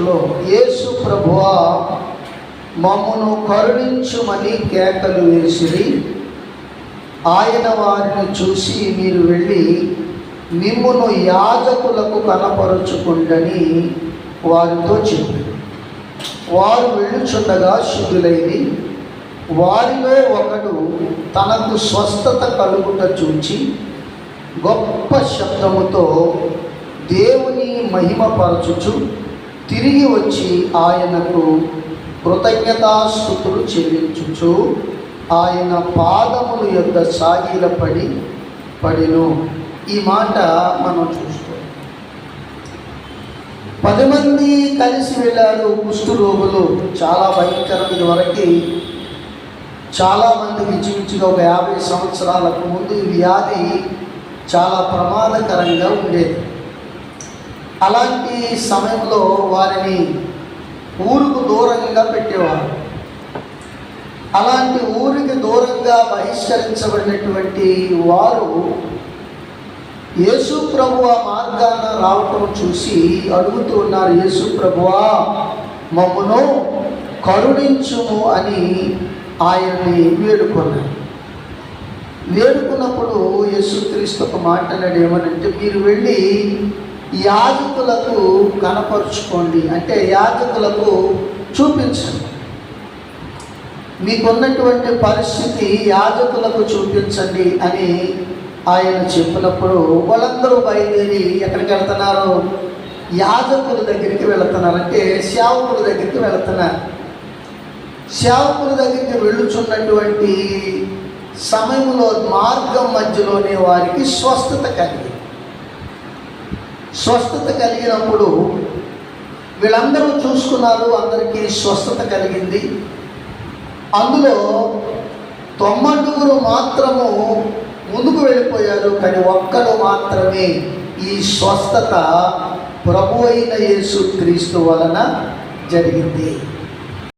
ప్రదేశములో యేసు ప్రభువా మమ్మను కరుణించుమని కేకలు వేసిరి. ఆయన వారిని చూసి, మీరు వెళ్ళి మిమ్మును యాజకులకు కనపరుచుకుండని వారితో చెప్పారు. వారు వెళ్ళుచుండగా శుద్ధులైరి. వారిలో ఒకడు తనకు స్వస్థత కలుగుట చూచి గొప్ప శబ్దముతో దేవుని మహిమపరచుచు తిరిగి వచ్చి ఆయనకు కృతజ్ఞతాస్తుతులు చెల్లించుచు ఆయన పాదముల యొద్ద సాగిలపడెను. ఈ మాట మనం చూస్తాం. 10 మంది కలిసి వెళ్ళారు కుష్ఠరోగులు. చాలా భయంకరం. ఇదివరకు చాలామందికి ఇంచుమించుగా ఒక 50 సంవత్సరాలకు ముందు ఈ వ్యాధి చాలా ప్రమాదకరంగా ఉండేది. అలాంటి సమయంలో వారిని ఊరుకు దూరంగా పెట్టేవారు. అలాంటి ఊరికి దూరంగా బహిష్కరించబడినటువంటి వారు యేసు ప్రభువా మార్గాన రావటం చూసి అడుగుతూ ఉన్నారు, యేసు ప్రభువా మమ్మను కరుణించుము అని ఆయన్ని వేడుకున్నప్పుడు యేసుక్రీస్తు ఒక మాట అన్నాడు. ఏమనంటే, మీరు వెళ్ళి యాజకులకు కనపరుచుకోండి, అంటే యాజకులకు చూపించండి. మీకున్నటువంటి పరిస్థితి యాజకులకు చూపించండి అని ఆయన చెప్పినప్పుడు వాళ్ళందరూ బయలుదేరి ఎక్కడికి వెళ్తున్నారు? యాజకుల దగ్గరికి వెళుతున్నారు. అంటే సేవకుల దగ్గరికి వెళుతున్నారు. సేవకుల దగ్గరికి వెళ్ళుచున్నటువంటి సమయంలో మార్గం మధ్యలోనే వారికి స్వస్థత కలిగినప్పుడు వీళ్ళందరూ చూసుకున్నారు. అందరికీ స్వస్థత కలిగింది. అందులో 90 మాత్రము ముందుకు వెళ్ళిపోయారు. కానీ ఒక్కడు మాత్రమే ఈ స్వస్థత ప్రభు అయిన యేసుక్రీస్తు వలన జరిగింది.